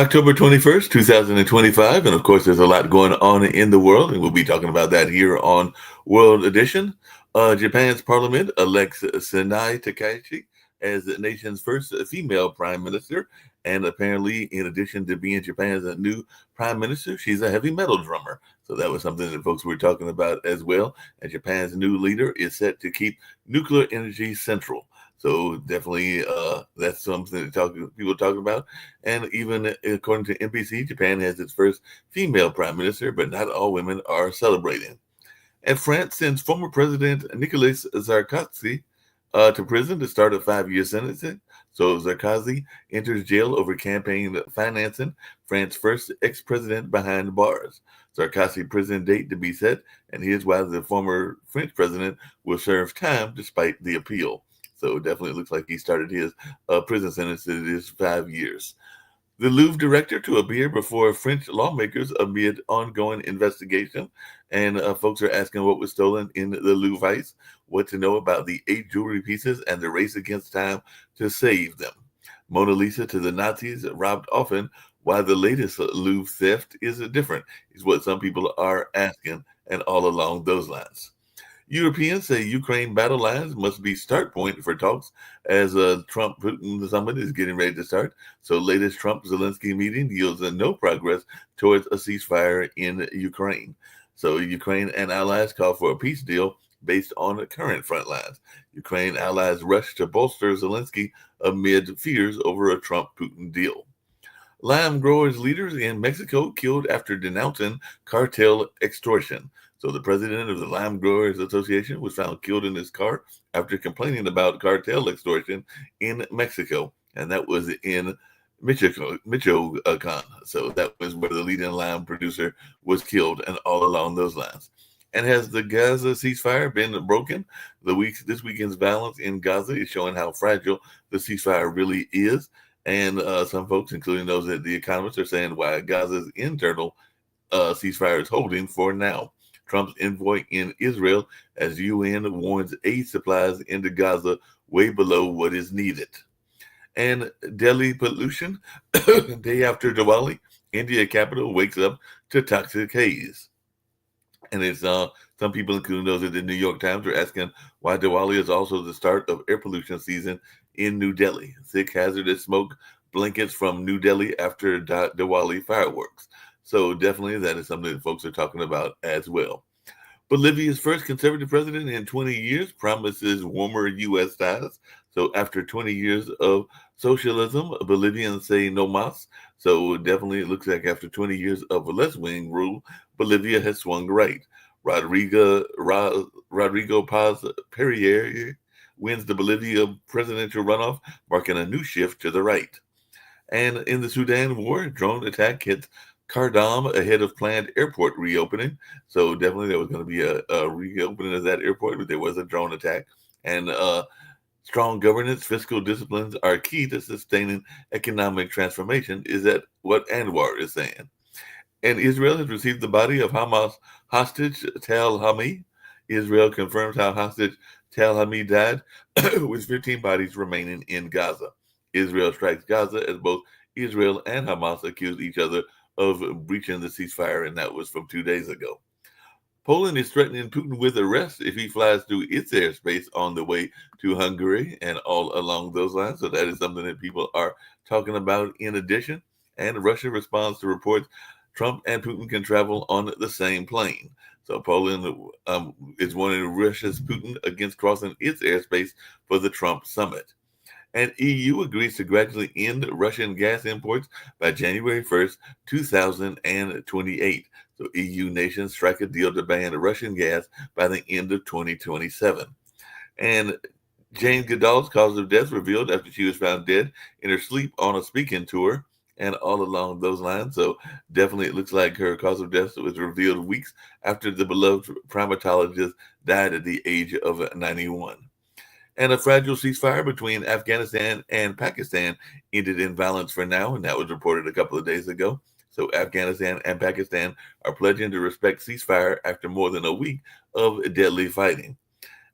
October 21st, 2025. And of course, there's a lot going on in the world, and we'll be talking about that here on World Edition. Japan's parliament elects Senai Takahashi as the nation's first female prime minister. And apparently, in addition to being Japan's new prime minister, she's a heavy metal drummer. So that was something that folks were talking about as well. And Japan's new leader is set to keep nuclear energy central. So definitely, that's something that people talking about. And even according to NBC, Japan has its first female prime minister, but not all women are celebrating. And France sends former President Nicolas Sarkozy to prison to start a 5-year sentence. So Sarkozy enters jail over campaign financing, France's first ex-president behind bars. Sarkozy prison date to be set, and here's why the former French president will serve time despite the appeal. So it definitely looks like he started his prison sentence. It is 5 years. The Louvre director to appear before French lawmakers amid ongoing investigation. And folks are asking what was stolen in the Louvre heist, what to know about the 8 jewelry pieces, and the race against time to save them. Mona Lisa to the Nazis robbed often, why the latest Louvre theft is different, is what some people are asking, and all along those lines. Europeans say Ukraine battle lines must be start point for talks as Trump-Putin summit is getting ready to start. So latest Trump-Zelensky meeting yields no progress towards a ceasefire in Ukraine. So Ukraine and allies call for a peace deal based on the current front lines. Ukraine allies rush to bolster Zelensky amid fears over a Trump-Putin deal. Lime growers leaders in Mexico killed after denouncing cartel extortion. So the president of the Lime Growers Association was found killed in his car after complaining about cartel extortion in Mexico. And that was in Michoacan. So that was where the leading lime producer was killed, and all along those lines. And has the Gaza ceasefire been broken? This weekend's violence in Gaza is showing how fragile the ceasefire really is. And some folks, including those at The Economist, are saying why Gaza's internal ceasefire is holding for now. Trump's envoy in Israel as UN warns aid supplies into Gaza way below what is needed. And Delhi pollution, day after Diwali, India capital wakes up to toxic haze. And it's some people, including those at the New York Times, are asking why Diwali is also the start of air pollution season in New Delhi. Thick hazardous smoke blankets from New Delhi after Diwali fireworks. So definitely that is something that folks are talking about as well. Bolivia's first conservative president in 20 years promises warmer U.S. ties. So after 20 years of socialism, Bolivians say no mas. So definitely it looks like after 20 years of a left-wing rule, Bolivia has swung right. Rodrigo Paz Perrier wins the Bolivia presidential runoff, marking a new shift to the right. And in the Sudan war, drone attack hits Khartoum ahead of planned airport reopening. So definitely there was going to be a reopening of that airport, but there was a drone attack. And strong governance, fiscal disciplines are key to sustaining economic transformation, is that what Anwar is saying. And Israel has received the body of Hamas hostage Tal Hami. Israel confirms how hostage Tal Hami died, with 15 bodies remaining in Gaza. Israel strikes Gaza as both Israel and Hamas accuse each other of breaching the ceasefire, and that was from 2 days ago. Poland is threatening Putin with arrest if he flies through its airspace on the way to Hungary, and all along those lines. So that is something that people are talking about in addition. And Russia responds to reports Trump and Putin can travel on the same plane. So Poland is warning Russia's Putin against crossing its airspace for the Trump summit. And EU agrees to gradually end Russian gas imports by January 1st, 2028. So EU nations strike a deal to ban Russian gas by the end of 2027. And Jane Goodall's cause of death revealed after she was found dead in her sleep on a speaking tour, and all along those lines. So definitely it looks like her cause of death was revealed weeks after the beloved primatologist died at the age of 91. And a fragile ceasefire between Afghanistan and Pakistan ended in violence for now, and that was reported a couple of days ago. So Afghanistan and Pakistan are pledging to respect ceasefire after more than a week of deadly fighting.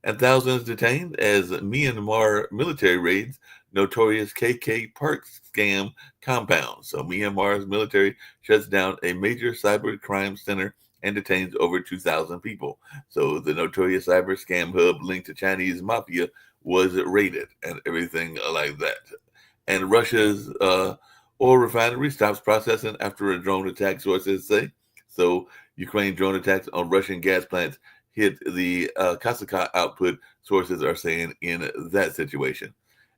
And thousands detained as Myanmar military raids notorious KK Park scam compound. So Myanmar's military shuts down a major cyber crime center and detains over 2,000 people. So the notorious cyber scam hub linked to Chinese mafia was raided and everything like that. And Russia's oil refinery stops processing after a drone attack, sources say. So Ukraine drone attacks on Russian gas plants hit the Kasaka output, sources are saying in that situation.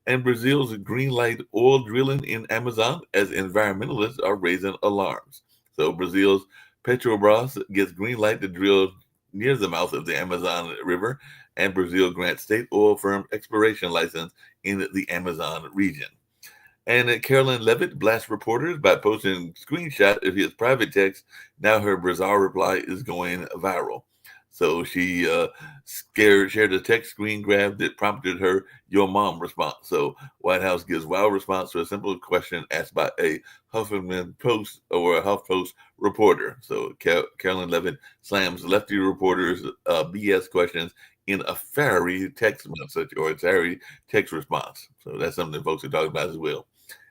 And Brazil's green light oil drilling in Amazon as environmentalists are raising alarms. So Brazil's Petrobras gets green light to drill near the mouth of the Amazon River, and Brazil grants state oil firm exploration license in the Amazon region. And Carolyn Levitt blasts reporters by posting screenshot of his private text. Now her bizarre reply is going viral. So she shared a text screen grab that prompted her "your mom" response. So White House gives wild response to a simple question asked by a Huffington Post or a HuffPost reporter. So Carolyn Levitt slams lefty reporters' BS questions in a fiery text message or a fiery text response. So that's something that folks are talking about as well.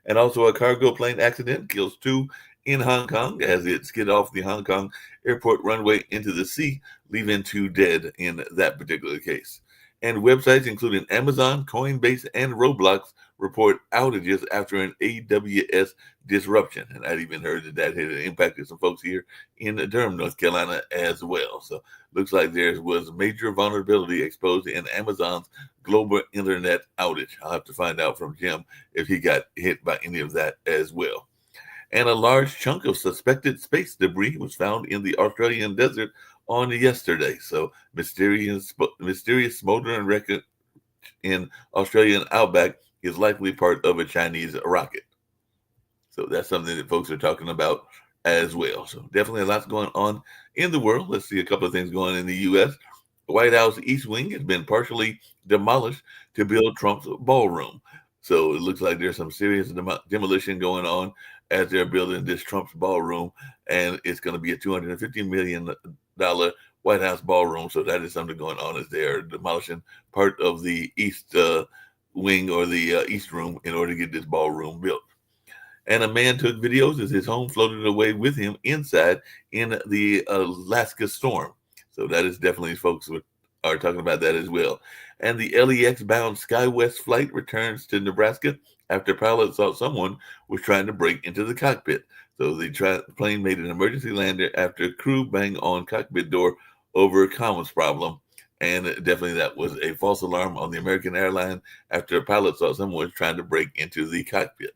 And also a cargo plane accident kills 2 in Hong Kong as it skid off the Hong Kong airport runway into the sea, leaving 2 dead in that particular case. And websites including Amazon, Coinbase, and Roblox report outages after an AWS disruption. And I'd even heard that had impacted some folks here in Durham, North Carolina as well. So looks like there was major vulnerability exposed in Amazon's global internet outage. I'll have to find out from Jim if he got hit by any of that as well. And a large chunk of suspected space debris was found in the Australian desert on yesterday. So mysterious smoldering wreckage in Australian outback is likely part of a Chinese rocket. So that's something that folks are talking about as well. So definitely a lot going on in the world. Let's see a couple of things going on in the U.S. The White House East Wing has been partially demolished to build Trump's ballroom. So it looks like there's some serious demolition going on as they're building this Trump's ballroom, and it's going to be a $250 million White House ballroom. So that is something going on as they're demolishing part of the East Wing or the East Room in order to get this ballroom built. And a man took videos as his home floated away with him inside in the Alaska storm. So that is definitely, folks are talking about that as well. And the LEX-bound SkyWest flight returns to Nebraska after pilots thought someone was trying to break into the cockpit. So the plane made an emergency landing after crew banged on cockpit door over a comms problem. And definitely that was a false alarm on the American airline after pilots thought someone was trying to break into the cockpit.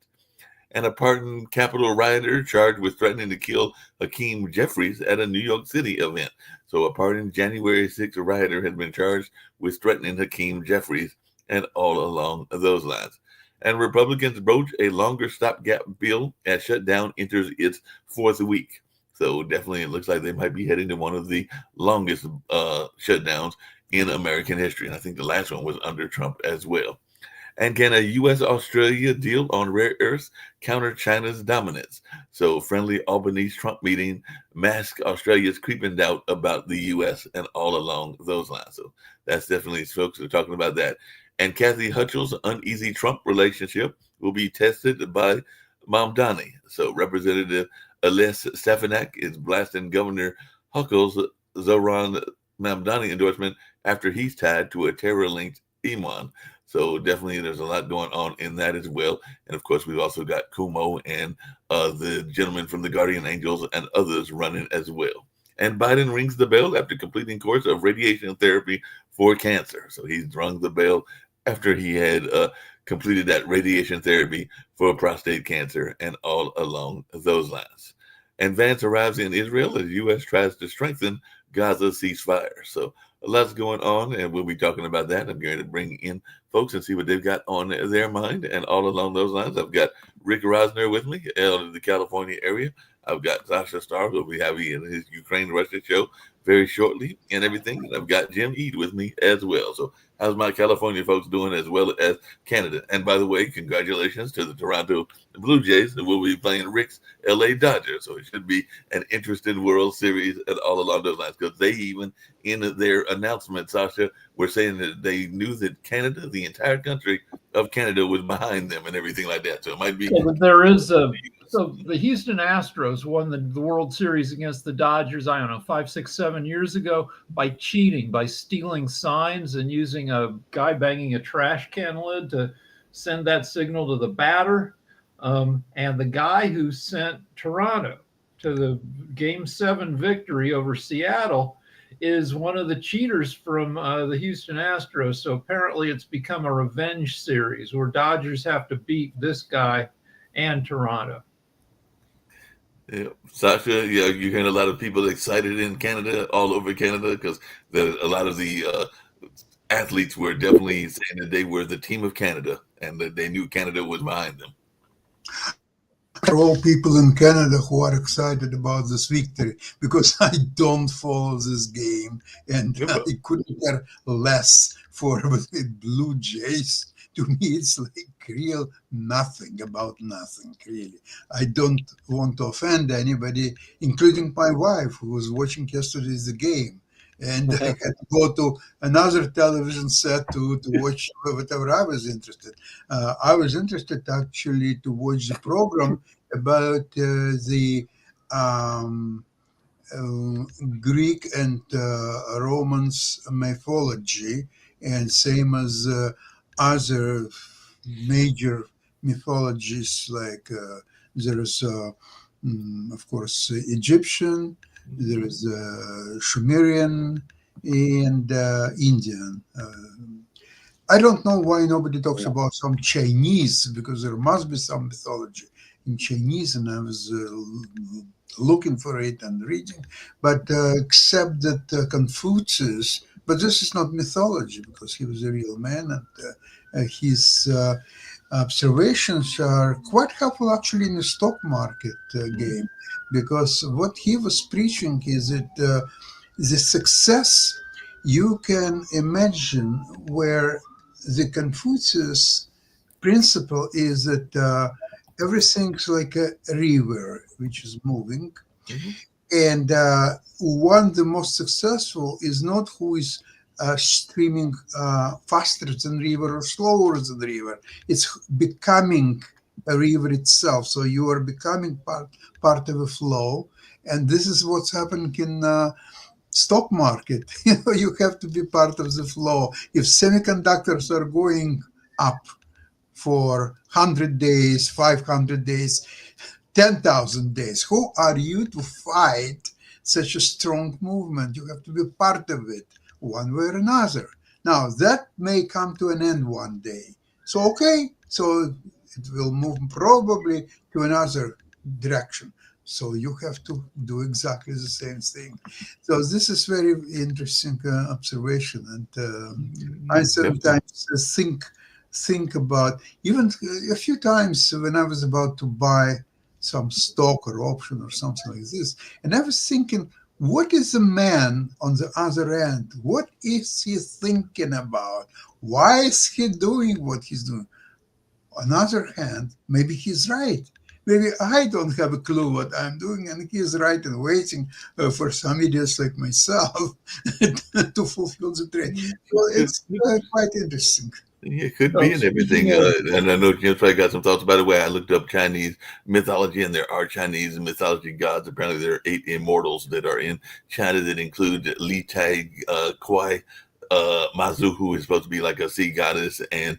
And a pardoned Capitol rioter charged with threatening to kill Hakeem Jeffries at a New York City event. So a pardoned January 6th rioter has been charged with threatening Hakeem Jeffries and all along those lines. And Republicans broach a longer stopgap bill as shutdown enters its 4th week. So definitely it looks like they might be heading to one of the longest shutdowns in American history. And I think the last one was under Trump as well. And can a U.S.-Australia deal on rare earths counter China's dominance? So friendly Albanese Trump meeting masks Australia's creeping doubt about the U.S. and all along those lines. So that's definitely, folks are talking about that. And Kathy Hochul's uneasy Trump relationship will be tested by Mamdani. So Representative Les Stefanik is blasting Governor Hochul's Zoran Mamdani endorsement after he's tied to a terror-linked imam. So definitely there's a lot going on in that as well. And of course, we've also got Cuomo and the gentleman from the Guardian Angels and others running as well. And Biden rings the bell after completing course of radiation therapy for cancer. So he's rung the bell after he had completed that radiation therapy for prostate cancer and all along those lines. And Vance arrives in Israel as U.S. tries to strengthen Gaza ceasefire. So a lot's going on, and we'll be talking about that. I'm going to bring in folks and see what they've got on their mind. And all along those lines, I've got Rick Rosner with me out of the California area. I've got Sasha Starr, who'll be having his Ukraine-Russia show very shortly and everything. And I've got Jim Ead with me as well. So how's my California folks doing as well as Canada? And by the way, congratulations to the Toronto Blue Jays that will be playing Rick's LA Dodgers. So it should be an interesting World Series and all along those lines, because they even in their announcement, Sasha, were saying that they knew that Canada, the entire country of Canada, was behind them and everything like that. So it might be. Yeah, but there is a. So the Houston Astros won the World Series against the Dodgers, I don't know, 5, 6, 7 years ago by cheating, by stealing signs and using a guy banging a trash can lid to send that signal to the batter. And the guy who sent Toronto to the Game 7 victory over Seattle is one of the cheaters from the Houston Astros. So apparently it's become a revenge series where Dodgers have to beat this guy and Toronto. Yeah. Sasha, yeah, you're hearing a lot of people excited in Canada, all over Canada, because a lot of the athletes were definitely saying that they were the team of Canada and that they knew Canada was behind them. For all people in Canada who are excited about this victory, because I don't follow this game and I couldn't care less for the Blue Jays. To me, it's like real nothing about nothing, really. I don't want to offend anybody, including my wife, who was watching yesterday's the game. And I had to go to another television set to watch whatever I was interested. I was interested actually to watch the program about the Greek and Romans mythology, and same as other major mythologies, like there is, of course, Egyptian, there is Sumerian, and Indian. I don't know why nobody talks about some Chinese, because there must be some mythology in Chinese, and I was looking for it and reading, but except that Confucius, but this is not mythology because he was a real man, and his observations are quite helpful actually in the stock market game, because what he was preaching is that the success you can imagine, where the Confucius principle is that everything's like a river which is moving. And one, the most successful is not who is streaming faster than river or slower than river. It's becoming a river itself. So you are becoming part of a flow. And this is what's happening in stock market. You have to be part of the flow. If semiconductors are going up for 100 days, 500 days, 10,000 days, who are you to fight such a strong movement? You have to be part of it one way or another. Now, that may come to an end one day. So, okay, so it will move probably to another direction. So you have to do exactly the same thing. So this is very interesting observation. And I sometimes think about, even a few times when I was about to buy some stock or option or something like this, and I was thinking, what is the man on the other end? What is he thinking about? Why is he doing what he's doing? On the other hand, maybe he's right. Maybe I don't have a clue what I'm doing, and he's right and waiting for some idiots like myself to fulfill the trade. So it's quite interesting. It could be in everything. And I know Jim's probably got some thoughts about it. Way I looked up Chinese mythology, and there are Chinese mythology gods. Apparently, there are 8 immortals that are in China that include Li Tai Kuai, Mazu, who is supposed to be like a sea goddess, and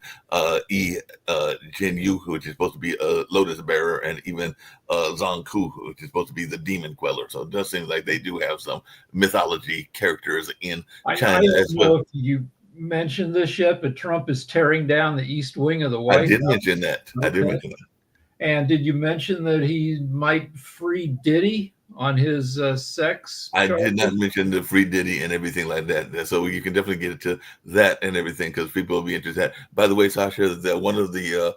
Jin Yu, which is supposed to be a lotus bearer, and even Zhang Ku, which is supposed to be the demon queller. So it does seem like they do have some mythology characters in China as well. You mentioned this yet, but Trump is tearing down the East Wing of the White House. I did mention that. Okay. I did mention that. And did you mention that he might free Diddy on his sex charges? I did not mention the free Diddy and everything like that. So you can definitely get into that and everything, because people will be interested. By the way, Sasha, that one of the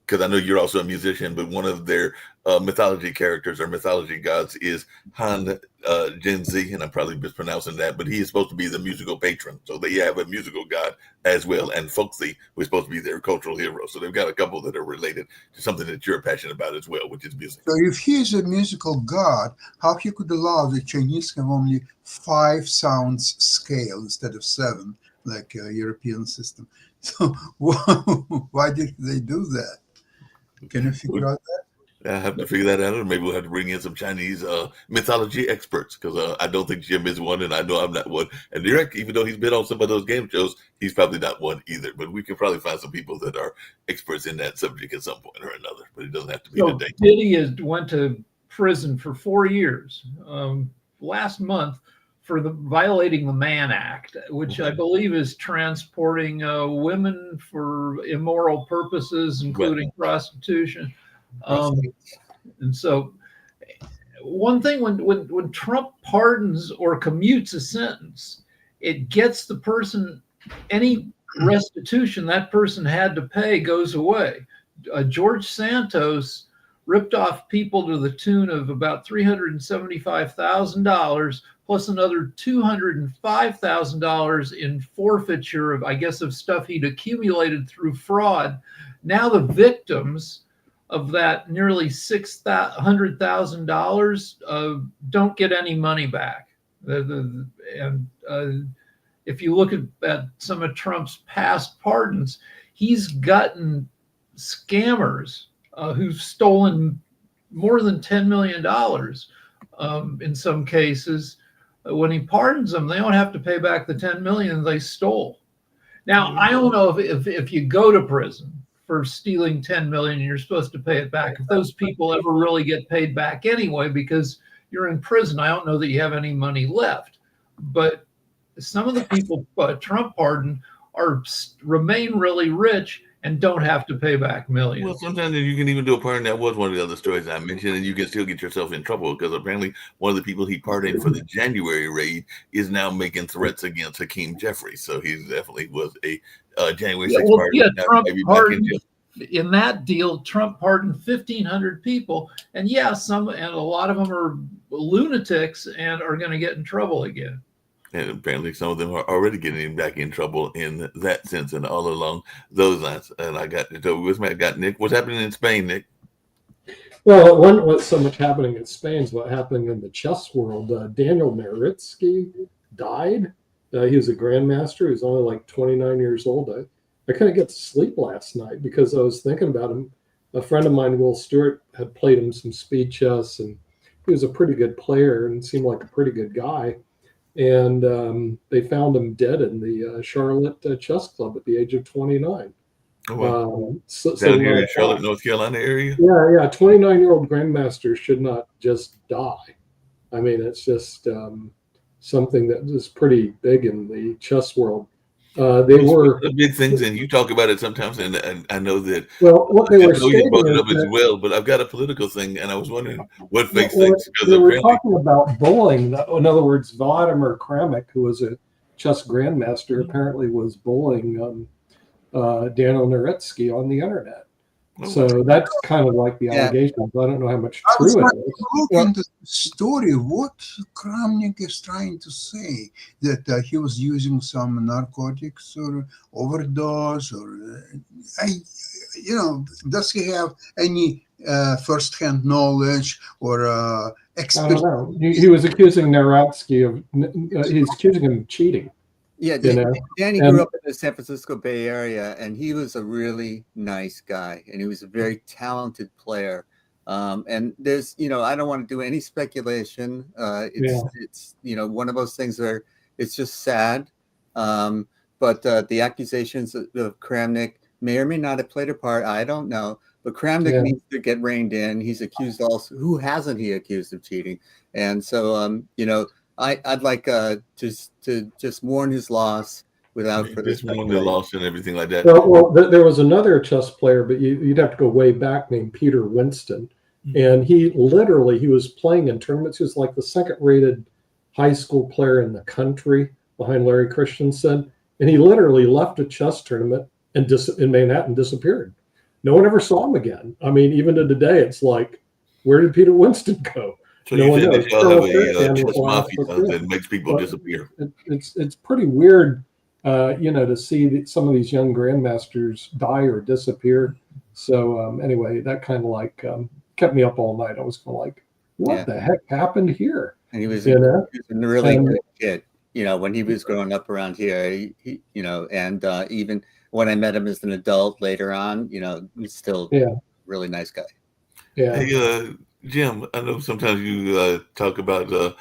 because I know you're also a musician, but one of their mythology characters or mythology gods is Han Genzi, and I'm probably mispronouncing that, but he is supposed to be the musical patron. So they have a musical god as well, and Folksy was supposed to be their cultural hero. So they've got a couple that are related to something that you're passionate about as well, which is music. So if he is a musical god, how he could allow the Chinese have only 5 sounds scale instead of 7, like a European system? So why did they do that? Can you figure out that? I have to figure that out, or maybe we'll have to bring in some Chinese mythology experts, because I don't think Jim is one, and I know I'm not one. And Derek, even though he's been on some of those game shows, he's probably not one either. But we can probably find some people that are experts in that subject at some point or another. But it doesn't have to be So today. Diddy went to prison for 4 years last month for violating the Mann Act, which I believe is transporting women for immoral purposes, including prostitution. And so one thing, when Trump pardons or commutes a sentence, it gets the person, any restitution that person had to pay goes away. George Santos ripped off people to the tune of about $375,000 plus another $205,000 in forfeiture of, I guess, of stuff he'd accumulated through fraud. Now the victims of that nearly $600,000 don't get any money back. If you look at some of Trump's past pardons, he's gotten scammers who've stolen more than $10 million in some cases. When he pardons them, they don't have to pay back the $10 million they stole. Now, I don't know if you go to prison for stealing $10 million, you're supposed to pay it back. If those people ever really get paid back anyway, because you're in prison, I don't know that you have any money left. But some of the people Trump pardoned remain really rich and don't have to pay back millions. Well, sometimes you can even do a pardon. That was one of the other stories I mentioned, and you can still get yourself in trouble, because apparently one of the people he pardoned for the January raid is now making threats against Hakeem Jeffries. So he definitely was a January 6th pardon. Yeah, Trump pardoned, in that deal, Trump pardoned 1,500 people, and a lot of them are lunatics and are going to get in trouble again. And apparently some of them are already getting back in trouble in that sense and all along those lines. And I got with me, I got Nick. What's happening in Spain, Nick? Well, it wasn't what's so much happening in Spain is what happened in the chess world. Daniel Nowitzki died. He was a grandmaster. He was only like 29 years old. I couldn't get to sleep last night because I was thinking about him. A friend of mine, Will Stewart, had played him some speed chess, and he was a pretty good player and seemed like a pretty good guy. And they found him dead in the Charlotte Chess Club at the age of 29. Oh, wow. Down here in Charlotte, North Carolina area? Yeah. 29-year-old grandmasters should not just die. I mean, it's just something that was pretty big in the chess world. They were the big things, and you talk about it sometimes, and I know that. Well, what they were saying brought it up as well, but I've got a political thing, and I was wondering what makes things. They were talking about bullying. In other words, Vladimir Kramnik, who was a chess grandmaster, apparently was bullying Daniel Nowitzki on the internet. So that's kind of like the allegations. I don't know how much true it is. Look into the story. What Kramnik is trying to say, that he was using some narcotics or overdose, or does he have any first-hand knowledge or experience? I don't know. He was accusing Nowitzki of. He's accusing him of cheating. Yeah, Danny grew up in the San Francisco Bay Area, and he was a really nice guy, and he was a very talented player. And there's, I don't want to do any speculation. It's one of those things where it's just sad. But the accusations of Kramnik may or may not have played a part. I don't know. But Kramnik needs to get reined in. He's accused also. Who hasn't he accused of cheating? And so, I'd like to just mourn his loss without further mourn the loss and everything like that. Well, there was another chess player, but you'd have to go way back, named Peter Winston, and he was playing in tournaments. He was like the second-rated high school player in the country behind Larry Christensen, and he literally left a chess tournament and in Manhattan disappeared. no one ever saw him again. I mean, even to today, it's like, where did Peter Winston go? So No you one said knows. that y'all have Colonel a Fairbairn chess was the last mafia one. that makes people But disappear. it's pretty weird, to see some of these young grandmasters die or disappear. So anyway, that kind of like kept me up all night. I was kind of like, what Yeah. the heck happened here? And he was, You know? he was a really And- good kid, when he was growing up around here. He and even when I met him as an adult later on, he's still really nice guy. Yeah. Hey, Jim, I know sometimes you talk about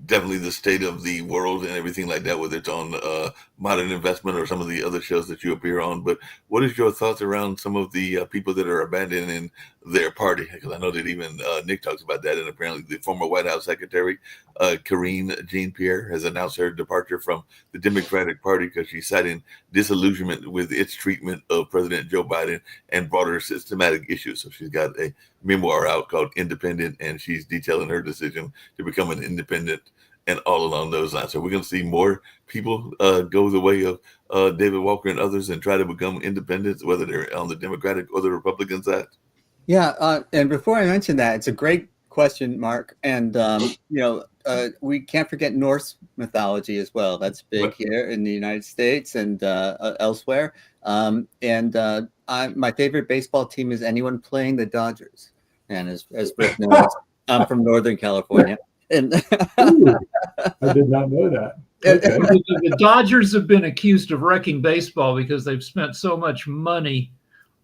definitely the state of the world and everything like that, whether it's on Modern Investment or some of the other shows that you appear on. But what is your thoughts around some of the people that are abandoning their party? Because I know that even Nick talks about that, and apparently the former White House Secretary, Karine Jean-Pierre, has announced her departure from the Democratic Party because she's citing disillusionment with its treatment of President Joe Biden and broader systematic issues. So she's got a memoir out called Independent, and she's detailing her decision to become an independent and all along those lines. So we're going to see more people go the way of David Walker and others and try to become independents, whether they're on the Democratic or the Republican side. Yeah, and before I mention that, it's a great question, Mark. And we can't forget Norse mythology as well. That's big here in the United States and elsewhere. My favorite baseball team is anyone playing the Dodgers. And as Rick knows, I'm from Northern California. And Ooh, I did not know that. Okay. The Dodgers have been accused of wrecking baseball because they've spent so much money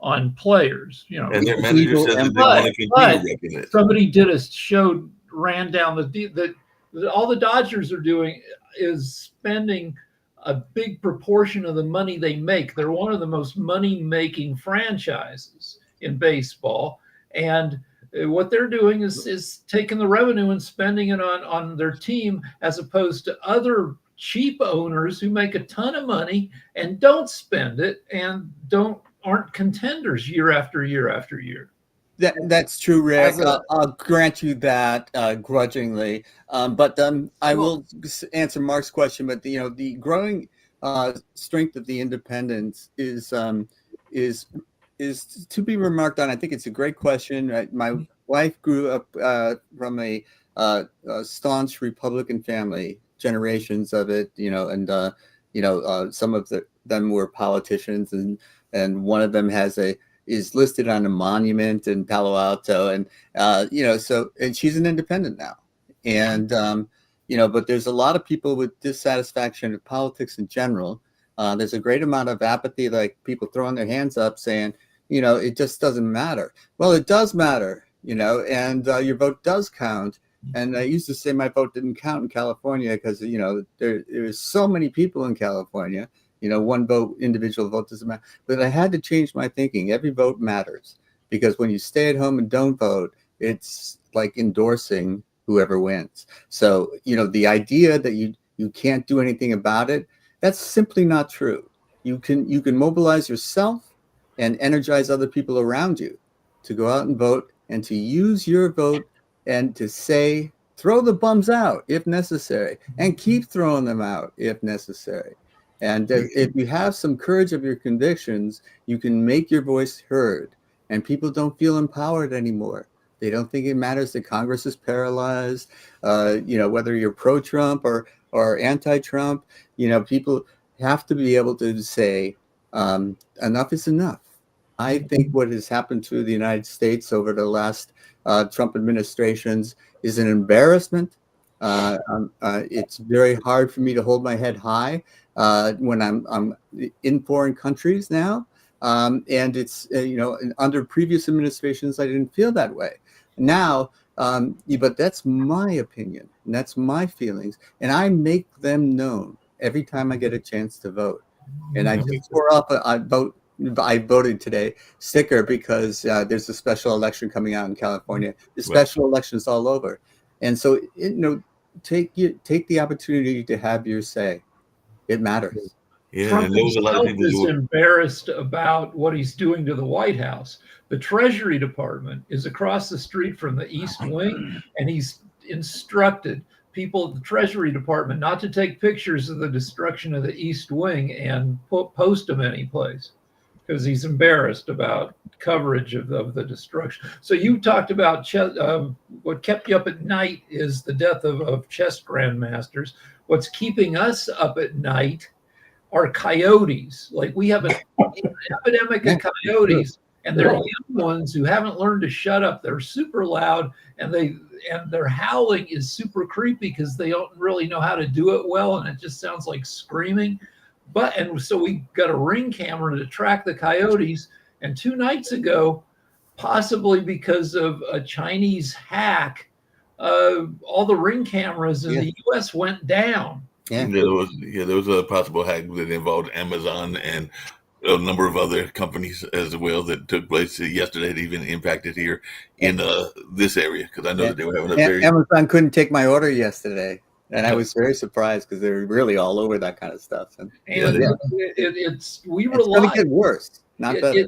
on players. And their manager says that they want to continue wrecking it. Somebody did a show, ran down the all the Dodgers are doing is spending a big proportion of the money they make. They're one of the most money-making franchises in baseball, and what they're doing is taking the revenue and spending it on their team, as opposed to other cheap owners who make a ton of money and don't spend it and aren't contenders year after year after year. That's true, Rick. I'll grant you that grudgingly, but I will answer Mark's question. But the growing strength of the independents is to be remarked on. I think it's a great question. My wife grew up from a staunch Republican family, generations of it, and some of them were politicians, and one of them is listed on a monument in Palo Alto, and and she's an independent now, and but there's a lot of people with dissatisfaction with politics in general. There's a great amount of apathy, like people throwing their hands up saying, it just doesn't matter. Well, it does matter, and your vote does count. And I used to say my vote didn't count in California because, there's so many people in California, one vote, individual vote doesn't matter. But I had to change my thinking. Every vote matters, because when you stay at home and don't vote, it's like endorsing whoever wins. So, the idea that you can't do anything about it, that's simply not true. You can mobilize yourself and energize other people around you to go out and vote, and to use your vote and to say, throw the bums out if necessary, and keep throwing them out if necessary. And if you have some courage of your convictions, you can make your voice heard, and people don't feel empowered anymore. They don't think it matters that Congress is paralyzed, whether you're pro-Trump or anti-Trump, people have to be able to say, enough is enough. I think what has happened to the United States over the last Trump administrations is an embarrassment. It's very hard for me to hold my head high when I'm in foreign countries now. And it's, under previous administrations, I didn't feel that way. Now, but that's my opinion, and that's my feelings, and I make them known every time I get a chance to vote. And I just tore up I voted today sticker because there's a special election coming out in California. There's special elections all over, and so take the opportunity to have your say. It matters. Yeah, Trump and there was a lot of himself people is embarrassed about what he's doing to the White House. The Treasury Department is across the street from the East Wing, and he's instructed people at the Treasury Department not to take pictures of the destruction of the East Wing and post them any place, because he's embarrassed about coverage of the destruction. So you talked about what kept you up at night is the death of chess grandmasters. What's keeping us up at night are coyotes. Like we have an epidemic of coyotes, and they're young ones who haven't learned to shut up. They're super loud, and their howling is super creepy because they don't really know how to do it well, and it just sounds like screaming. And so we got a Ring camera to track the coyotes. And 2 nights ago, possibly because of a Chinese hack, all the Ring cameras in the U.S. went down. Yeah. There was a possible hack that involved Amazon and a number of other companies as well that took place yesterday. It even impacted here in this area because I know that they were having a very Amazon couldn't take my order yesterday, and I was very surprised because they're really all over that kind of stuff. And it's going to get worse, not better.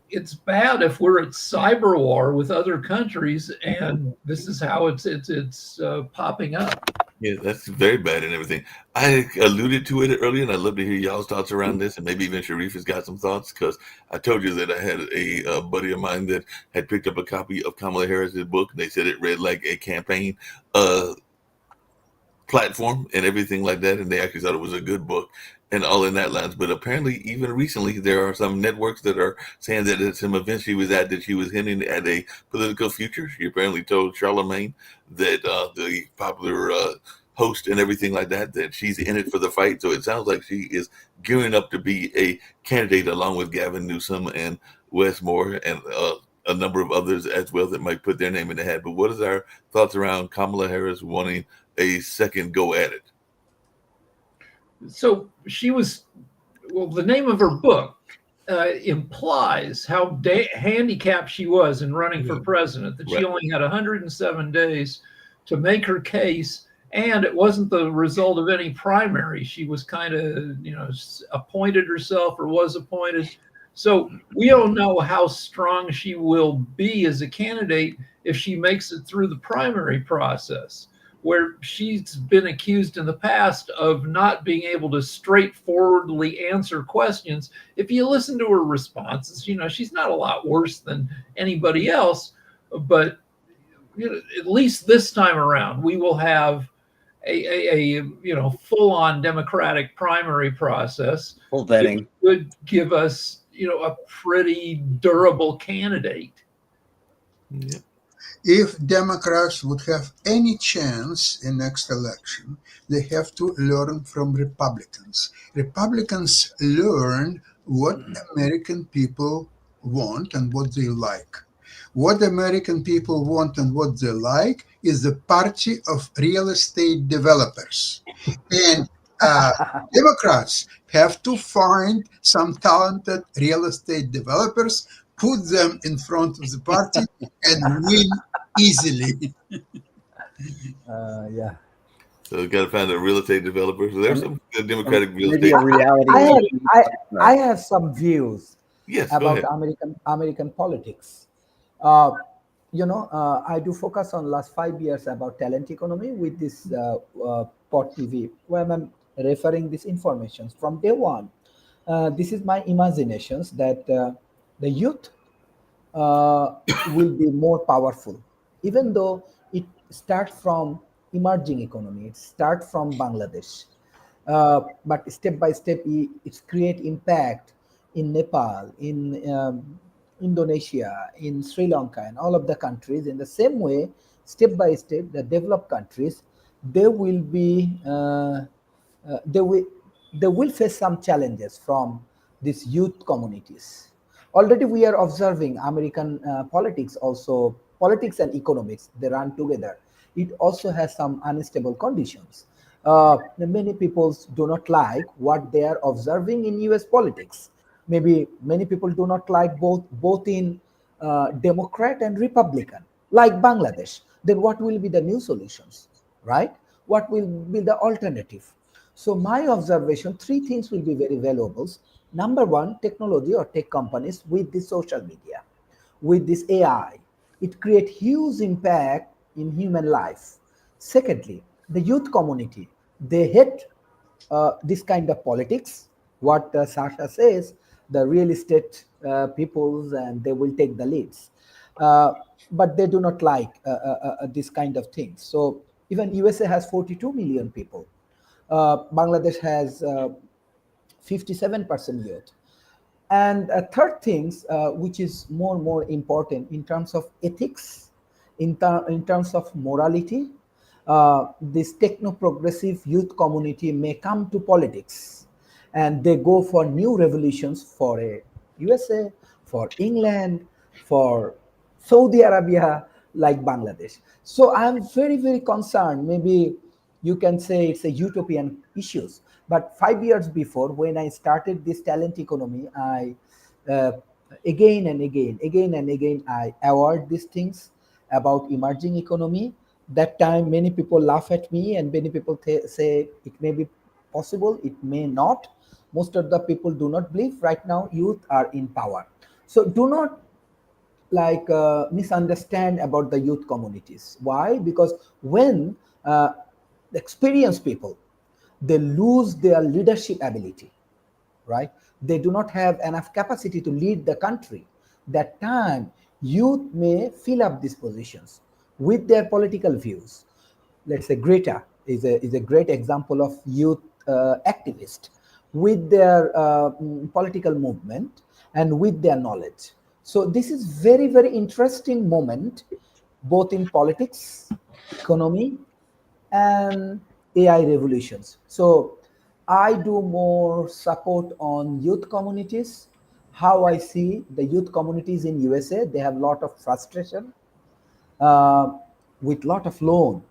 It's bad if we're at cyber war with other countries, and this is how it's popping up. Yeah, that's very bad and everything. I alluded to it earlier, and I'd love to hear y'all's thoughts around this, and maybe even Sharif has got some thoughts, because I told you that I had a buddy of mine that had picked up a copy of Kamala Harris's book, and they said it read like a campaign platform and everything like that, and they actually thought it was a good book and all in that lines. But apparently, even recently, there are some networks that are saying that at some event she was at that she was hinting at a political future. She apparently told Charlemagne that the popular host and everything like that she's in it for the fight. So it sounds like she is gearing up to be a candidate along with Gavin Newsom and Wes Moore and a number of others as well that might put their name in the hat. But what is our thoughts around Kamala Harris wanting a second go at it? So the name of her book implies how handicapped she was in running for president, that she only had 107 days to make her case, and it wasn't the result of any primary. She was kind of, appointed herself or was appointed. So we don't know how strong she will be as a candidate if she makes it through the primary process, where she's been accused in the past of not being able to straightforwardly answer questions. If you listen to her responses, she's not a lot worse than anybody else, but at least this time around, we will have a full-on Democratic primary process. Full vetting would give us, a pretty durable candidate. Yeah. If Democrats would have any chance in next election, they have to learn from Republicans. Republicans learn what American people want and what they like. What American people want and what they like is the party of real estate developers. And Democrats have to find some talented real estate developers, put them in front of the party, and win easily. Yeah. So we got to find a real estate developer. So there's some good Democratic real maybe estate. a reality. I have some views Yes, go about ahead. American politics. I do focus on last 5 years about talent economy with this Pod TV, where I'm referring this information from day one. This is my imaginations that the youth will be more powerful, even though it starts from emerging economy. It starts from Bangladesh, but step by step, it's create impact in Nepal, in Indonesia, in Sri Lanka, and all of the countries. In the same way, step by step, the developed countries, they will be they will face some challenges from these youth communities. Already we are observing American politics and economics, they run together. It also has some unstable conditions. Many people do not like what they are observing in US politics. Maybe many people do not like both in Democrat and Republican, like Bangladesh. Then what will be the new solutions, right? What will be the alternative? So my observation, 3 things will be very valuable. Number one, technology or tech companies with the social media, with this AI, it creates huge impact in human life. Secondly, the youth community, they hate this kind of politics, what Sasha says, the real estate peoples, and they will take the leads. But they do not like this kind of things. So even USA has 42 million people. Bangladesh has 57% youth. And third things, which is more and more important in terms of ethics, in terms of morality, this techno-progressive youth community may come to politics, and they go for new revolutions for a USA, for England, for Saudi Arabia, like Bangladesh. So I'm very, very concerned. Maybe you can say it's a utopian issues. But 5 years before, when I started this talent economy, I again and again, I award these things about emerging economy. That time, many people laugh at me, and many people say it may be possible, it may not. Most of the people do not believe. Right now, youth are in power. So do not misunderstand about the youth communities. Why? Because when experienced people, they lose their leadership ability, right? They do not have enough capacity to lead the country. That time, youth may fill up these positions with their political views. Let's say Greta is a great example of youth activist with their political movement and with their knowledge. So this is very, very interesting moment, both in politics, economy, and AI revolutions. So I do more support on youth communities. How I see the youth communities in USA, they have a lot of frustration with lot of loan.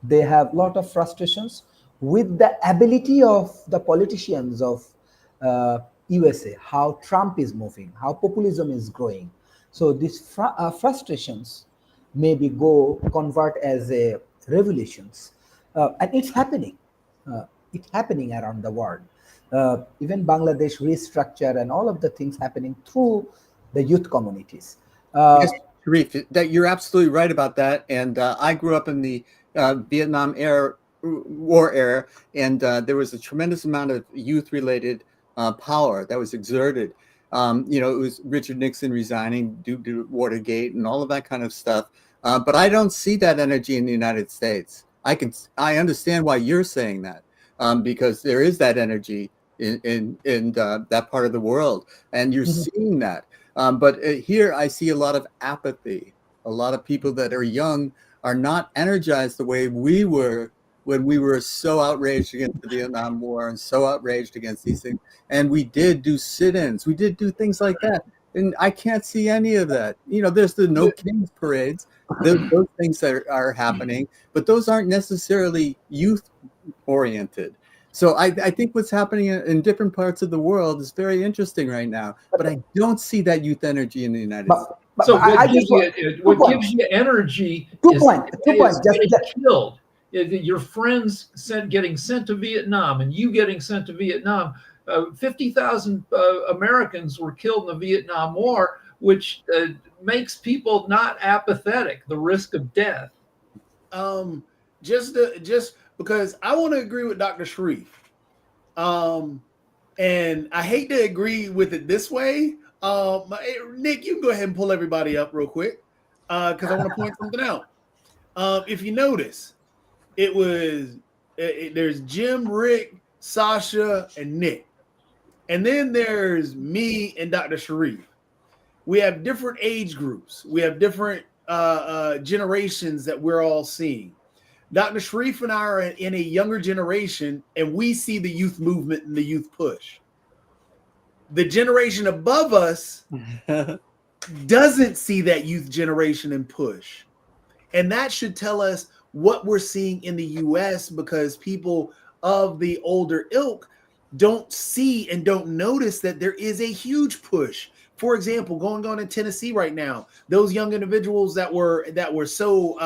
They have a lot of frustrations with the ability of the politicians of USA, how Trump is moving, how populism is growing. So these frustrations maybe convert as a revolutions. And it's happening. It's happening around the world. Even Bangladesh restructure and all of the things happening through the youth communities. Yes, Sharif, that you're absolutely right about that. And I grew up in the Vietnam War era, and there was a tremendous amount of youth-related power that was exerted. It was Richard Nixon resigning due to Watergate and all of that kind of stuff. But I don't see that energy in the United States. I understand why you're saying that, because there is that energy in that part of the world, and you're seeing that. But here I see a lot of apathy. A lot of people that are young are not energized the way we were when we were so outraged against the Vietnam War and so outraged against these things. And we did do sit-ins. We did do things like that. And I can't see any of that. There's the No Kings parades. Those things that are happening, but those aren't necessarily youth-oriented. So I think what's happening in different parts of the world is very interesting right now. But I don't see that youth energy in the United States. So what gives you energy is getting killed. Your friends getting sent to Vietnam and you getting sent to Vietnam. 50,000 Americans were killed in the Vietnam War, which makes people not apathetic, the risk of death. Just because I want to agree with Dr. Sharif. And I hate to agree with it this way. Nick, you can go ahead and pull everybody up real quick because I want to point something out. If you notice, there's Jim, Rick, Sasha, and Nick. And then there's me and Dr. Sharif. We have different age groups. We have different generations that we're all seeing. Dr. Sharif and I are in a younger generation, and we see the youth movement and the youth push. The generation above us doesn't see that youth generation and push. And that should tell us what we're seeing in the US, because people of the older ilk don't see and don't notice that there is a huge push. For example, going on in Tennessee right now, those young individuals that were so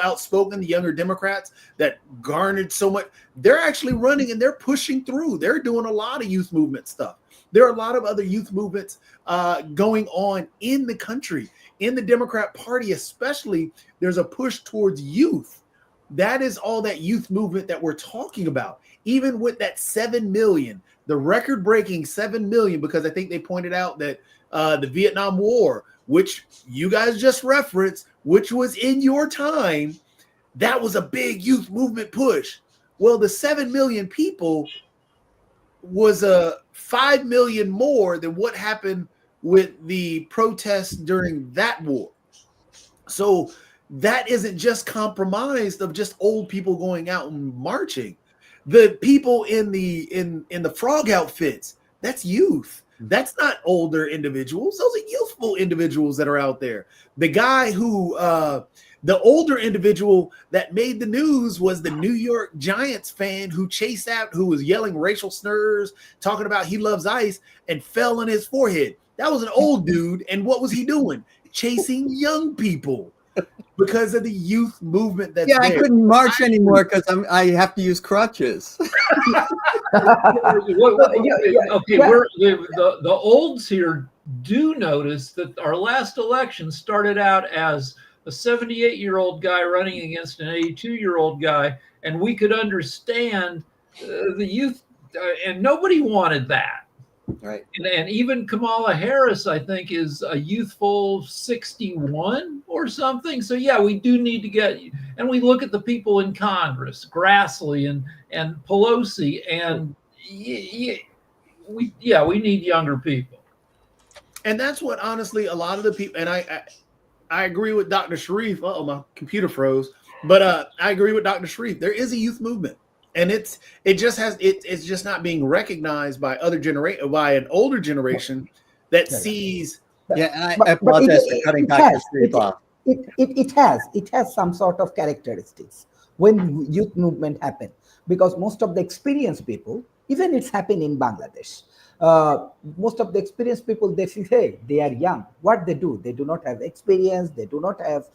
outspoken, the younger Democrats that garnered so much, they're actually running and they're pushing through. They're doing a lot of youth movement stuff. There are a lot of other youth movements going on in the country. In the Democrat Party especially, there's a push towards youth That is all that youth movement that we're talking about. Even with that 7 million, the record-breaking 7 million, because I think they pointed out that the Vietnam War, which you guys just referenced, which was in your time, that was a big youth movement push. Well, the 7 million people was 5 million more than what happened with the protests during that war. So that isn't just compromised of just old people going out and marching. The people in the frog outfits, that's youth. That's not older individuals. Those are youthful individuals that are out there. The guy who the older individual that made the news was the New York Giants fan who chased out, who was yelling racial slurs, talking about he loves ice, and fell on his forehead. That was an old dude. And what was he doing? Chasing young people because of the youth movement. That's I couldn't march anymore because I have to use crutches. Okay, the olds here do notice that our last election started out as a 78-year-old guy running against an 82-year-old guy, and we could understand the youth, and nobody wanted that. Right. And even Kamala Harris, I think, is a youthful 61 or something. So yeah, we do need to get, and we look at the people in Congress, Grassley and Pelosi, and we need younger people. And that's what, honestly, a lot of the people, and I agree with Dr. Sharif. Oh, my computer froze. But I agree with Dr. Sharif. There is a youth movement. And it's just not being recognized by by an older generation that sees. Yeah, and I apologize for cutting Dr. Sharif off. It has some sort of characteristics when youth movement happen, because most of the experienced people, even it's happened in Bangladesh, most of the experienced people, they say, hey, they are young. What they do not have experience. They do not have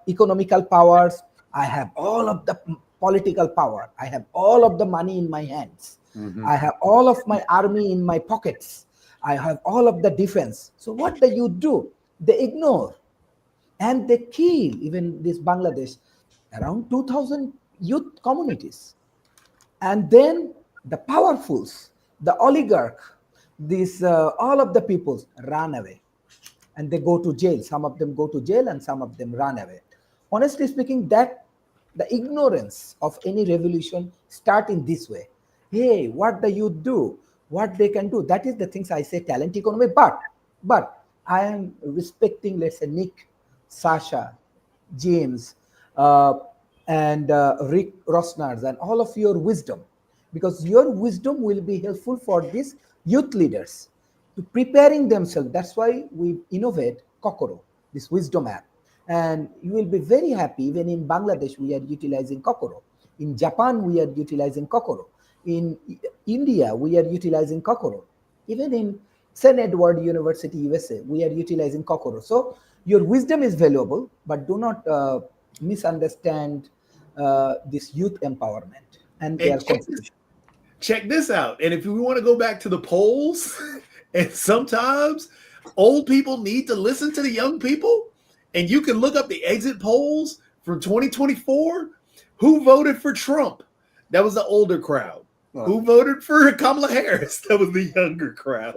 economical powers. I have all of the political power. I have all of the money in my hands. Mm-hmm. I have all of my army in my pockets. I have all of the defense. So what the youth do? They ignore. And they kill, even this Bangladesh, around 2,000 youth communities. And then the powerfuls, the oligarch, all of the peoples run away. And they go to jail. Some of them go to jail and some of them run away. Honestly speaking, that the ignorance of any revolution start in this way. Hey, what the youth do, what they can do. That is the things I say, talent economy. But I am respecting, let's say, Nick, Sasha, James, and Rick Rosnars, and all of your wisdom, because your wisdom will be helpful for these youth leaders to preparing themselves. That's why we innovate Kokoro, this wisdom app. And you will be very happy. Even in Bangladesh, we are utilizing Kokoro. In Japan, we are utilizing Kokoro. In India, we are utilizing Kokoro. Even in St. Edward University, USA, we are utilizing Kokoro. So your wisdom is valuable, but do not misunderstand this youth empowerment and their contribution. Check this out. And if we want to go back to the polls, and sometimes old people need to listen to the young people, and you can look up the exit polls from 2024. Who voted for Trump? That was the older crowd. Wow. Who voted for Kamala Harris? That was the younger crowd.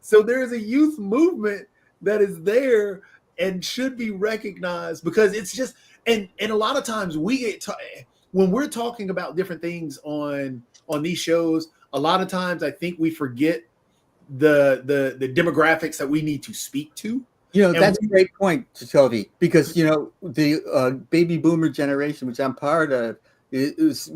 So there is a youth movement that is there and should be recognized, because it's just, and a lot of times we get when we're talking about different things on these shows, a lot of times I think we forget the demographics that we need to speak to. You know, that's a great point, Toby, because, you know, the baby boomer generation, which I'm part of, is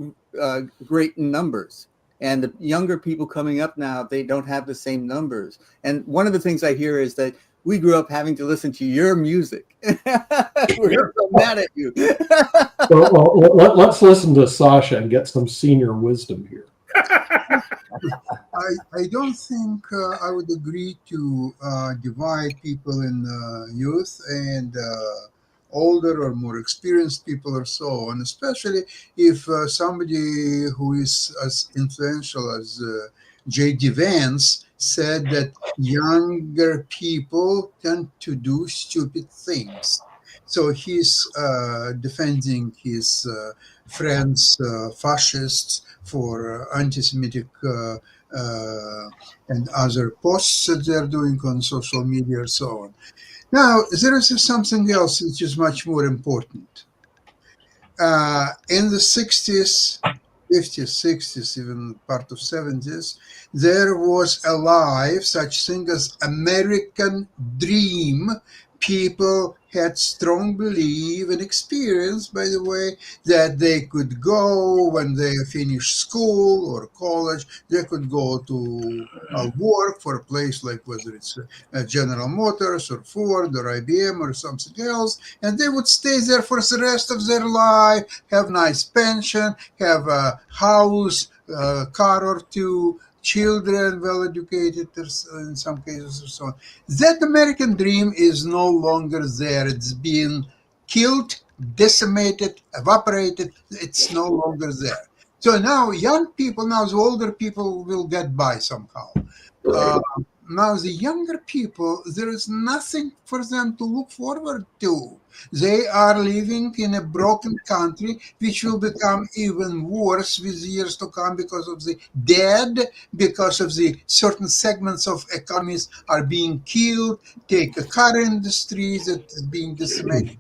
great in numbers. And the younger people coming up now, they don't have the same numbers. And one of the things I hear is that we grew up having to listen to your music. We're so mad at you. Well, let's listen to Sasha and get some senior wisdom here. I don't think I would agree to divide people in youth and older or more experienced people or so, and especially if somebody who is as influential as J.D. Vance said that younger people tend to do stupid things. So he's defending his friends, fascists, for anti-Semitic and other posts that they're doing on social media and so on. Now, there is something else which is much more important. In the 60s, 50s, 60s, even part of 70s, there was alive such thing as American dream. People had strong belief and experience, by the way, that they could go when they finish school or college, they could go to work for a place like whether it's General Motors or Ford or IBM or something else, and they would stay there for the rest of their life, have nice pension, have a house, a car or two, children well educated in some cases or so on. That American dream is no longer there. It's been killed, decimated, evaporated. It's no longer there. So now young people, now the older people will get by somehow. Now the younger people, there is nothing for them to look forward to. They are living in a broken country, which will become even worse with years to come because of the dead, because of the certain segments of economies are being killed. Take the car industry that is being decimated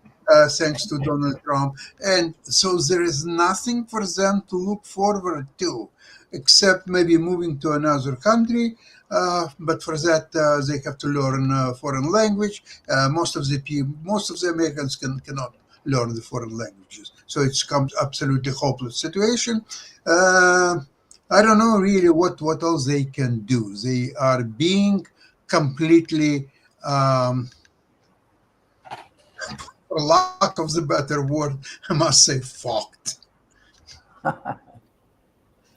thanks to Donald Trump. And so there is nothing for them to look forward to, except maybe moving to another country. But for that, they have to learn foreign language. Most of the Americans cannot learn the foreign languages, so it's comes absolutely hopeless situation. I don't know really what else they can do. They are being completely, for lack of the better word, I must say, fucked.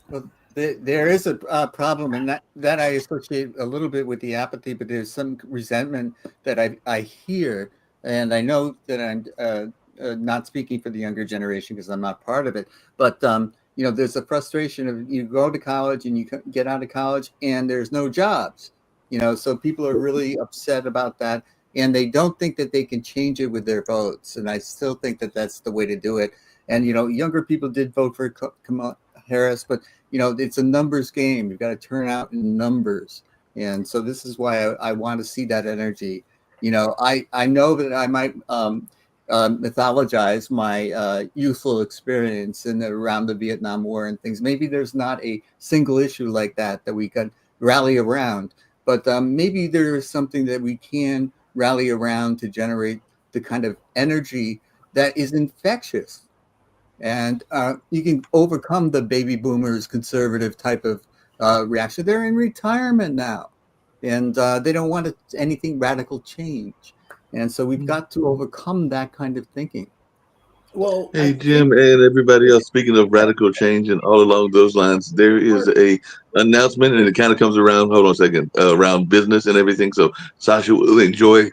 Well, there is a problem, and that I associate a little bit with the apathy, but there's some resentment that I hear, and I know that I'm not speaking for the younger generation because I'm not part of it, but there's a frustration of you go to college and you get out of college and there's no jobs, so people are really upset about that, and they don't think that they can change it with their votes, and I still think that that's the way to do it. And younger people did vote for Kamala Harris, but it's a numbers game. You've got to turn out in numbers. And so this is why I want to see that energy. I know that I might mythologize my youthful experience around the Vietnam War and things. Maybe there's not a single issue like that we can rally around, but maybe there is something that we can rally around to generate the kind of energy that is infectious. And you can overcome the baby boomers conservative type of reaction. They're in retirement now, and they don't want anything radical change. And so we've got to overcome that kind of thinking. Well, hey Jim and everybody else. Speaking of radical change and all along those lines, there is a announcement, and it kind of comes around. Hold on a second, around business and everything. So Sasha will enjoy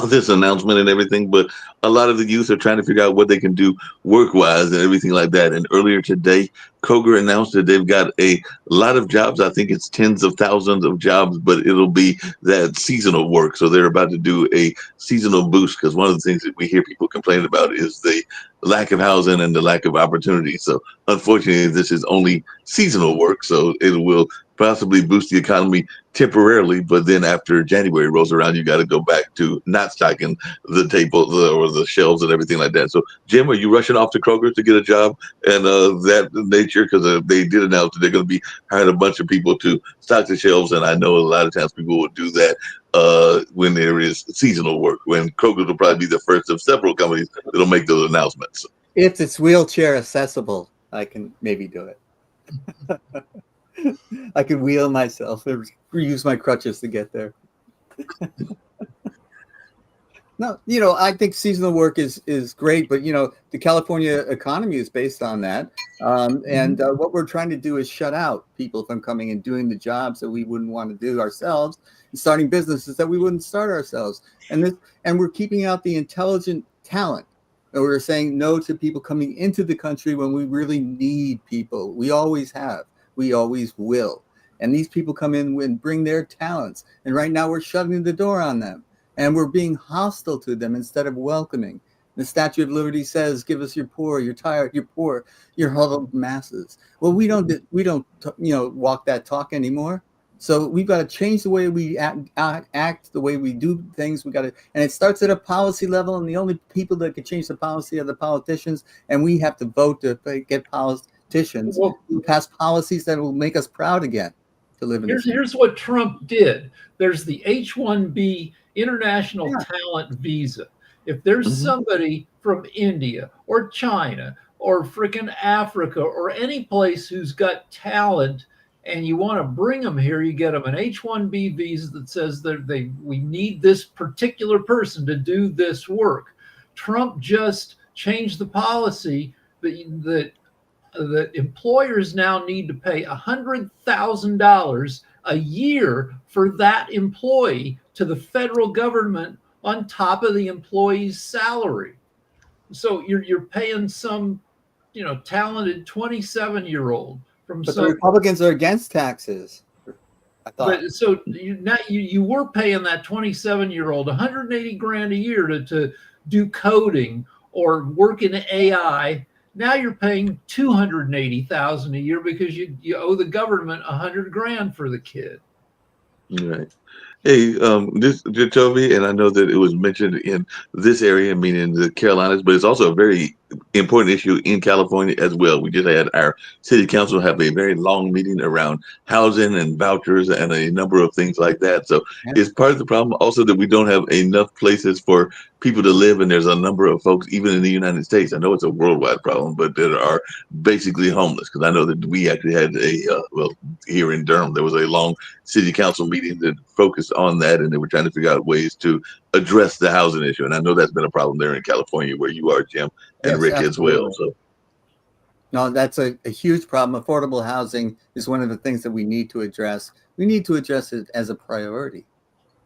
this announcement and everything, but a lot of the youth are trying to figure out what they can do work-wise and everything like that. And earlier today, Kroger announced that they've got a lot of jobs. I think it's tens of thousands of jobs, but it'll be that seasonal work. So they're about to do a seasonal boost, because one of the things that we hear people complain about is the lack of housing and the lack of opportunity. So unfortunately, this is only seasonal work, so it will possibly boost the economy temporarily, but then after January rolls around, you got to go back to not stocking the table or the shelves and everything like that. So, Jim, are you rushing off to Kroger to get a job and that nature? Because they did announce that they're going to be hiring a bunch of people to stock the shelves, and I know a lot of times people will do that when there is seasonal work. When Kroger will probably be the first of several companies that'll make those announcements. If it's wheelchair accessible, I can maybe do it. I could wheel myself or use my crutches to get there. No, I think seasonal work is great, but the California economy is based on that. And what we're trying to do is shut out people from coming and doing the jobs that we wouldn't want to do ourselves, and starting businesses that we wouldn't start ourselves. And we're keeping out the intelligent talent. And we're saying no to people coming into the country when we really need people. We always have. We always will. And these people come in and bring their talents. And right now we're shutting the door on them. And we're being hostile to them instead of welcoming. The Statue of Liberty says, "Give us your poor, you're tired, you're poor, you're huddled masses." Well, we don't walk that talk anymore. So we've got to change the way we act, the way we do things. We got to, and it starts at a policy level. And the only people that can change the policy are the politicians. And we have to vote to get politicians who pass policies that will make us proud again to live in. Here's what Trump did. There's the H-1B International Talent Visa. If there's somebody from India or China or frickin' Africa or any place who's got talent, and you want to bring them here, you get them an H-1B visa that says that we need this particular person to do this work. Trump just changed the policy that employers now need to pay $100,000 a year for that employee to the federal government on top of the employee's salary. So you're paying some, talented 27-year-old. But the Republicans are against taxes, I thought. But so you were paying that 27-year-old $180,000 a year to do coding or work in AI. Now you're paying $280,000 a year because you owe the government $100,000 for the kid. Right. Hey, this Jacoby, and I know that it was mentioned in this area, meaning the Carolinas, but it's also a very important issue in California as well. We just had our city council have a very long meeting around housing and vouchers and a number of things like that. So it's part of the problem also that we don't have enough places for people to live, and there's a number of folks, even in the United States. I know it's a worldwide problem, but that are basically homeless. Because I know that we actually had here in Durham, there was a long city council meeting that focused on that, and they were trying to figure out ways to address the housing issue. And I know that's been a problem there in California where you are, Jim, and Rick absolutely. as well. So no, that's a huge problem. Affordable housing is one of the things that we need to address. We need to address it as a priority.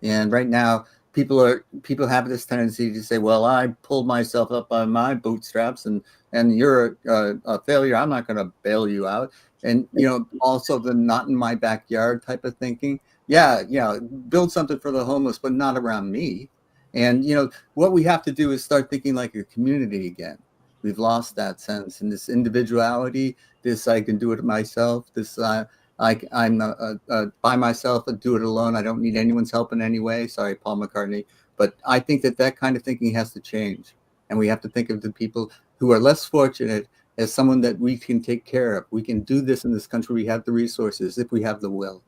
And right now, people have this tendency to say, well, I pulled myself up by my bootstraps and you're a failure. I'm not going to bail you out. And, also the not in my backyard type of thinking. Yeah, build something for the homeless, but not around me. And, what we have to do is start thinking like a community again. We've lost that sense, and this individuality, this I can do it myself, this I'm by myself and do it alone. I don't need anyone's help in any way. Sorry, Paul McCartney. But I think that kind of thinking has to change. And we have to think of the people who are less fortunate as someone that we can take care of. We can do this in this country. We have the resources if we have the will.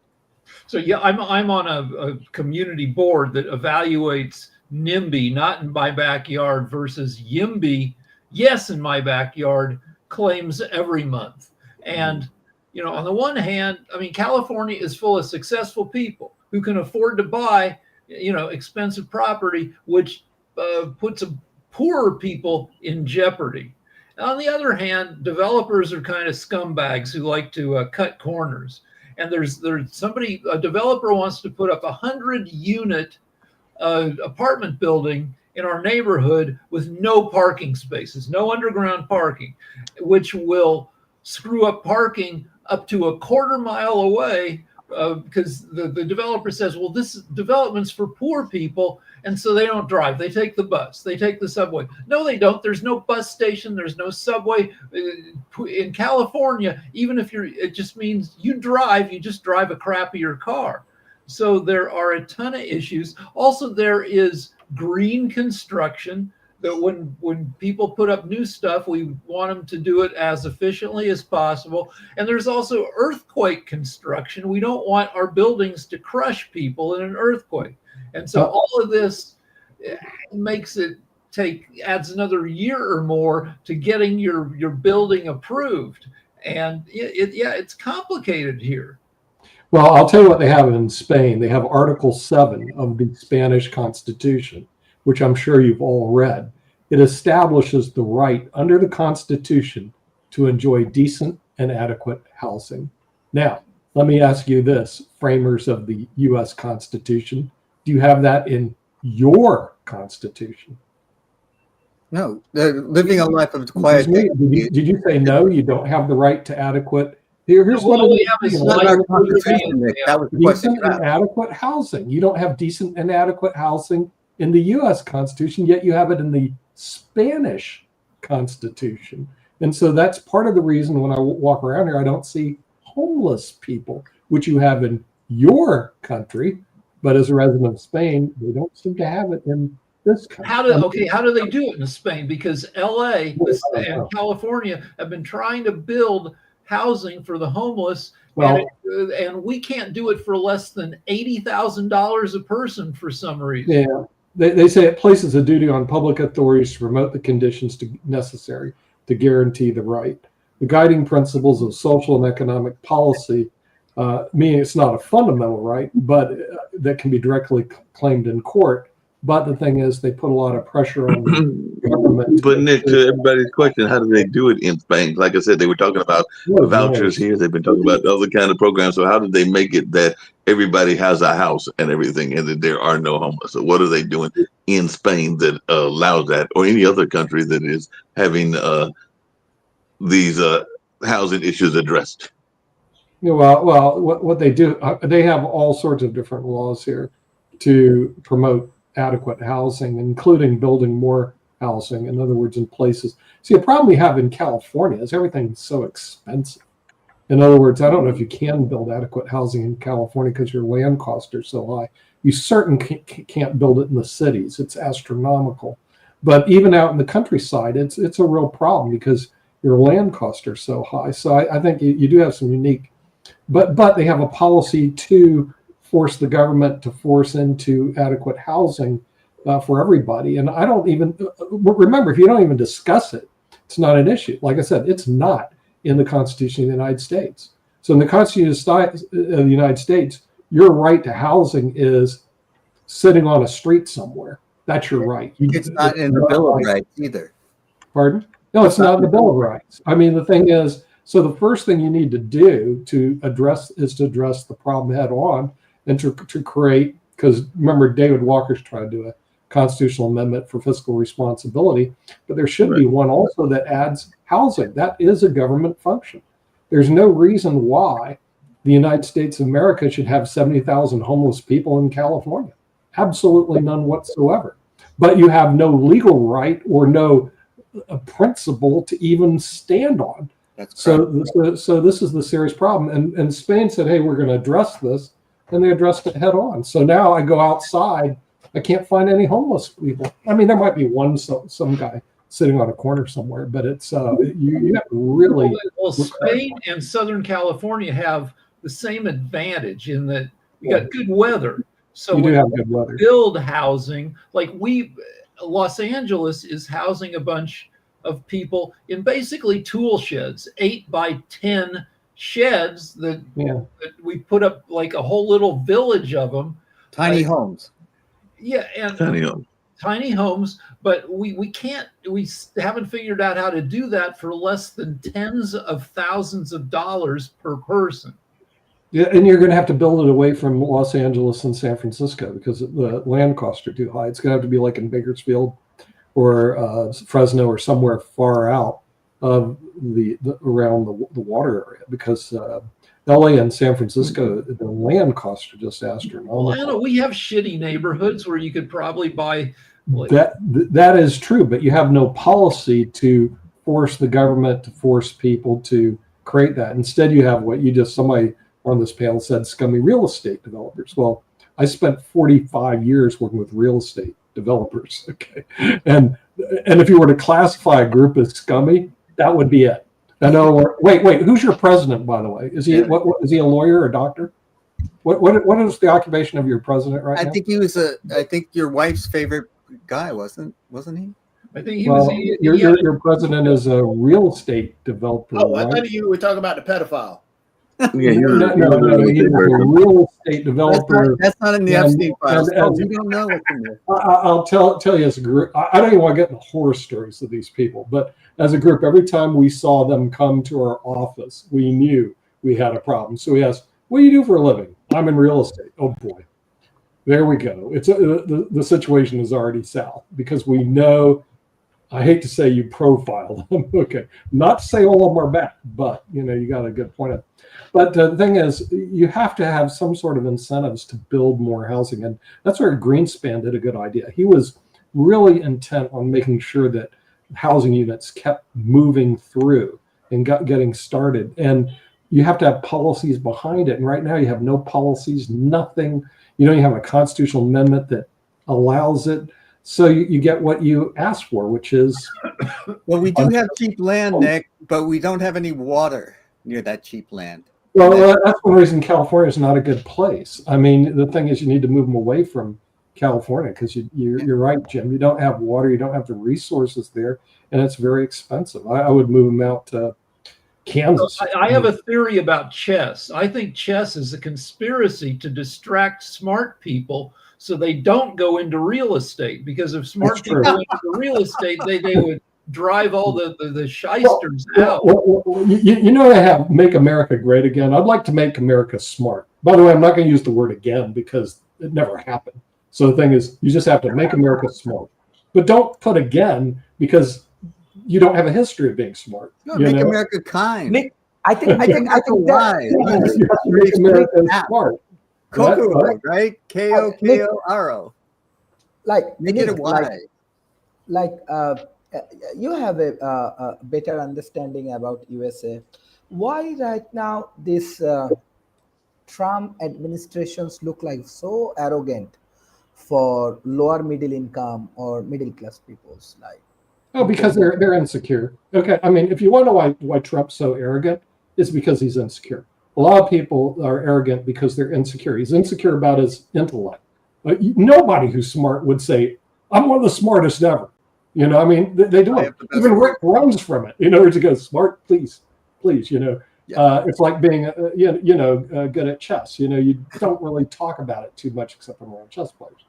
So yeah, I'm on a community board that evaluates NIMBY, not in my backyard, versus YIMBY, yes in my backyard, claims every month. And on the one hand, I mean, California is full of successful people who can afford to buy, expensive property, which puts poorer people in jeopardy. And on the other hand, developers are kind of scumbags who like to cut corners. And there's a developer wants to put up 100-unit apartment building in our neighborhood with no parking spaces, no underground parking, which will screw up parking up to a quarter mile away because the developer says, well, this development's for poor people, and so they don't drive. They take the bus. They take the subway. No, they don't. There's no bus station. There's no subway. In California, even if it just means you just drive a crappier car. So there are a ton of issues. Also, there is green construction. That when people put up new stuff, we want them to do it as efficiently as possible. And there's also earthquake construction. We don't want our buildings to crush people in an earthquake. And so all of this adds another year or more to getting your building approved. And it's complicated here. Well, I'll tell you what they have in Spain. They have Article 7 of the Spanish Constitution, which I'm sure you've all read. It establishes the right under the Constitution to enjoy decent and adequate housing. Now, let me ask you this, framers of the U.S. Constitution, do you have that in your Constitution? No, they're living a life of quiet. Did you say no, you don't have the right to adequate? Here's what we have is decent and adequate housing. You don't have decent and adequate housing in the U.S. Constitution, yet you have it in the Spanish Constitution. And so that's part of the reason when I walk around here, I don't see homeless people, which you have in your country. But as a resident of Spain, they don't seem to have it in this country. How do they do it in Spain? Because LA and California have been trying to build housing for the homeless, and we can't do it for less than $80,000 a person for some reason. Yeah, they say it places a duty on public authorities to promote the conditions necessary to guarantee the right. The guiding principles of social and economic policy, meaning it's not a fundamental right, but that can be directly claimed in court. But the thing is, they put a lot of pressure on the government. But Nick, to everybody's question, how do they do it in Spain? Like I said, they were talking about vouchers here. They've been talking about other kind of programs. So how did they make it that everybody has a house and everything, and that there are no homeless? So what are they doing in Spain that allows that, or any other country that is having these housing issues addressed? Well, what they do, they have all sorts of different laws here to promote adequate housing, including building more housing. In other words, in places. See, a problem we have in California is everything's so expensive. In other words, I don't know if you can build adequate housing in California because your land costs are so high. You certainly can't build it in the cities. It's astronomical. But even out in the countryside, it's a real problem because your land costs are so high. So I think you do have some unique, but they have a policy to force the government to force into adequate housing for everybody. And I don't even remember, if you don't even discuss it, it's not an issue. Like I said, it's not in the Constitution of the United States. So in the Constitution of the United States, your right to housing is sitting on a street somewhere. That's your right. It's not in the Bill of Rights either. Pardon? No, it's not in the Bill of Rights. I mean, the thing is, so the first thing you need to do to address the problem head on, and to create, because remember, David Walker's trying to do a constitutional amendment for fiscal responsibility, but there should be one also that adds housing. That is a government function. There's no reason why the United States of America should have 70,000 homeless people in California. Absolutely none whatsoever. But you have no legal right or no principle to even stand on. So this is the serious problem. And Spain said, hey, we're going to address this. And they addressed it head on. So now I go outside, I can't find any homeless people. I mean, there might be one, some guy sitting on a corner somewhere, but it's you have to really. Well, Spain and Southern California have the same advantage in that we got good weather. So you do have good weather. Build housing like Los Angeles is housing a bunch of people in basically tool sheds, 8 by 10 sheds that we put up like a whole little village of them. Tiny homes. Yeah, and tiny homes, but we haven't figured out how to do that for less than tens of thousands of dollars per person. Yeah, and you're going to have to build it away from Los Angeles and San Francisco because the land costs are too high. It's going to have to be like in Bakersfield or Fresno or somewhere far out of around the water area, because LA and San Francisco, the land costs are just astronomical. Well, we have shitty neighborhoods where you could probably buy. That is true, but you have no policy to force the government to force people to create that. Instead, you have what somebody on this panel said, scummy real estate developers. Well, I spent 45 years working with real estate developers. Okay, and if you were to classify a group as scummy, that would be it. Wait, who's your president, by the way? Is he is he a lawyer or a doctor? What is the occupation of your president right now? I think he was I think your wife's favorite guy, wasn't he? I think he was. Your president is a real estate developer. Oh, I thought you were talking about the pedophile. Yeah, he's a real estate developer. That's not in the Epstein files. You don't know what's in there. I'll tell you as a group. I don't even want to get into horror stories of these people, but as a group, every time we saw them come to our office, we knew we had a problem. So we asked, "What do you do for a living?" "I'm in real estate." Oh boy, there we go. It's the situation is already south because we know. I hate to say you profile them. Okay, not to say all of them are bad, but you got a good point. But the thing is, you have to have some sort of incentives to build more housing, and that's where Greenspan did a good idea. He was really intent on making sure that housing units kept moving through and getting started. And you have to have policies behind it. And right now you have no policies, nothing. You don't even have a constitutional amendment that allows it. So you get what you asked for, which is... Well, we do have cheap land, Nick, but we don't have any water near that cheap land. Well, that's one reason California is not a good place. I mean, the thing is you need to move them away from California because you're right, Jim. You don't have water. You don't have the resources there, and it's very expensive. I would move them out to Kansas. I have a theory about chess. I think chess is a conspiracy to distract smart people so they don't go into real estate, because if smart people go into real estate, they would drive all the shysters out. You know, I have Make America Great Again. I'd like to make America smart. By the way, I'm not going to use the word again because it never happened. So the thing is, you just have to make America smart. But don't put again, because you don't have a history of being smart. No, make America kind. Nick, I think why. Make America smart. Kokoro, right? K-O-K-O-R-O. Like, make it a Y. You have a better understanding about USA. Why right now this Trump administrations look like so arrogant for lower middle income or middle class peoples? Like, oh, because they're insecure. Okay, I mean, if you want to know why Trump's so arrogant, it's because he's insecure. A lot of people are arrogant because they're insecure. He's insecure about his intellect. Nobody who's smart would say, "I'm one of the smartest ever." You know, I mean, they do it. Even Rick runs from it. In other words, he goes, "Smart, please." You know, it's like being, good at chess. You know, you don't really talk about it too much except when we're on chess players.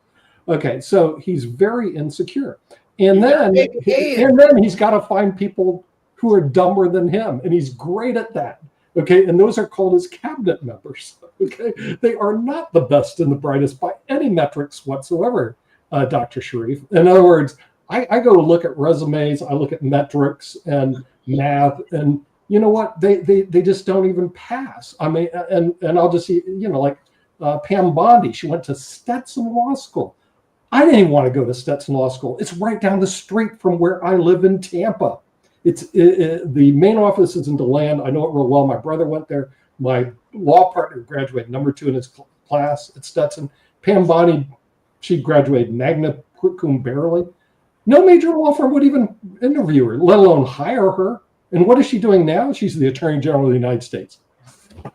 Okay, so he's very insecure, and then he's got to find people who are dumber than him, and he's great at that. Okay, and those are called his cabinet members. Okay, they are not the best and the brightest by any metrics whatsoever, Dr. Sharif. In other words, I go look at resumes, I look at metrics and math, and you know what? They just don't even pass. I mean, and I'll just see, like Pam Bondi, she went to Stetson Law School. I didn't even want to go to Stetson Law School. It's right down the street from where I live in Tampa. The main office is in DeLand. I know it real well. My brother went there. My law partner graduated number 2 in his class at Stetson. Pam Bondi, she graduated magna cum barely. No major law firm would even interview her, let alone hire her. And what is she doing now? She's the Attorney General of the United States.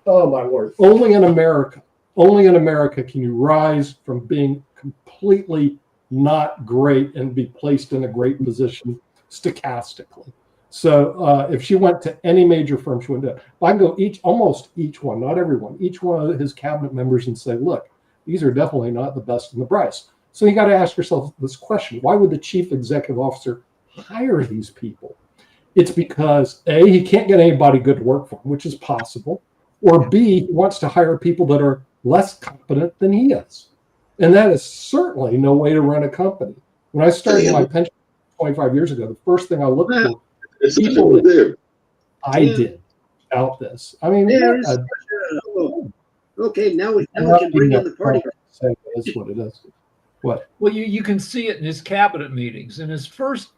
Oh, my Lord. Only in America can you rise from being completely not great and be placed in a great position stochastically. So if she went to any major firm, she wouldn't do it. I can go almost each one, not everyone, each one of his cabinet members and say, look, these are definitely not the best and the brightest. So you got to ask yourself this question: why would the chief executive officer hire these people? It's because A, he can't get anybody good to work for him, which is possible, or B, he wants to hire people that are less competent than he is. And that is certainly no way to run a company. When I started my pension 25 years ago, the first thing I looked for people that I did out this. I mean, okay, now we can bring in the party. That's what it is. What? Well, you can see it in his cabinet meetings. In his first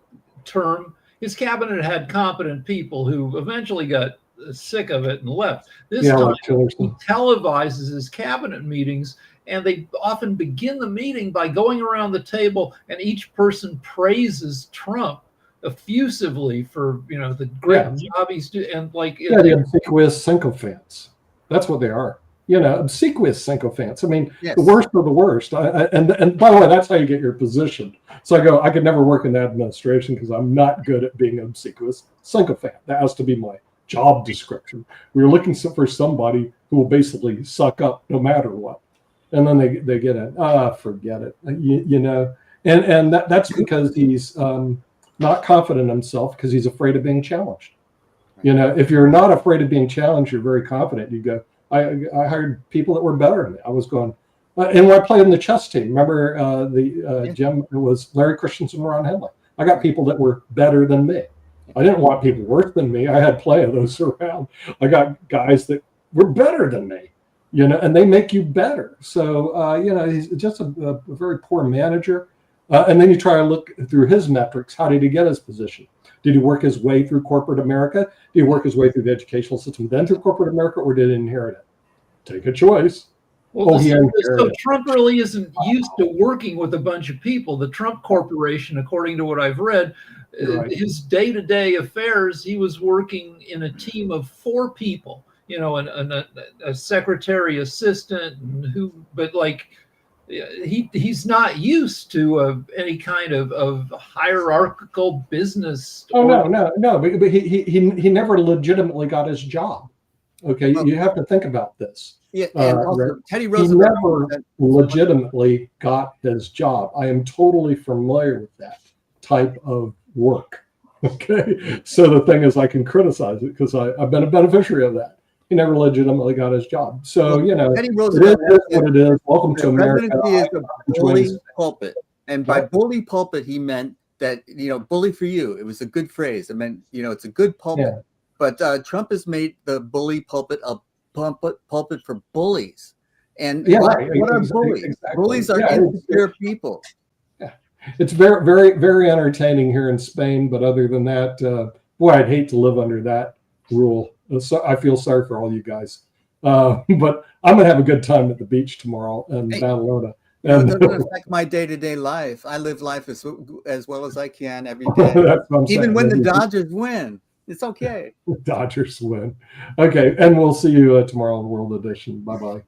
term, his cabinet had competent people who eventually got sick of it and left. This time, he televises his cabinet meetings, and they often begin the meeting by going around the table, and each person praises Trump effusively for the great job he's doing, and the obsequious sycophants. That's what they are. Obsequious sycophants. I mean, the worst of the worst. And by the way, that's how you get your position. So I could never work in the administration because I'm not good at being obsequious sycophant. That has to be my job description. We were looking for somebody who will basically suck up no matter what. And then they get in. Forget it. And that's because he's not confident in himself because he's afraid of being challenged. If you're not afraid of being challenged, you're very confident. You go, I hired people that were better than me. I was going, and when I played in the chess team, remember Jim, it was Larry Christensen, Ron Henley. I got people that were better than me. I didn't want people worse than me. I had plenty of those around. I got guys that were better than me, and they make you better. So, he's just a very poor manager. And then you try to look through his metrics. How did he get his position? Did he work his way through corporate America? Did he work his way through the educational system, then through corporate America, or did he inherit it? Take a choice. Well, he so inherited it. Trump really isn't used to working with a bunch of people. The Trump Corporation, according to what I've read, Right. his day-to-day affairs, he was working in a team of 4 people. You know, a secretary, assistant, but like he's not used to any kind of hierarchical business. Oh no! But he never legitimately got his job. Okay, you have to think about this. Yeah, and also Right. Teddy He Roosevelt. never legitimately got his job. I am totally familiar with that type of work. Okay, so the thing is, I can criticize it because I've been a beneficiary of that. He never legitimately got his job. So, you know, Teddy it Roosevelt is what it is. Welcome to the America. presidency is a Enjoy bully this. pulpit, and by bully pulpit he meant that, you know, bully for you. It was a good phrase. It meant, you know, it's a good pulpit. Yeah. But Trump has made the bully pulpit a pulpit for bullies. And Yeah, what, right. what are Exactly. bullies? Exactly. Bullies are Yeah, insecure people. It's very, very, very entertaining here in Spain. But other than that, boy, I'd hate to live under that rule. So I feel sorry for all you guys. But I'm gonna have a good time at the beach tomorrow in Badalona. It And doesn't affect my day-to-day life. I live life as well as I can every day. that's what I'm saying. Even when the Dodgers win, it's okay. Dodgers win. Okay, and we'll see you tomorrow on World Edition. Bye bye.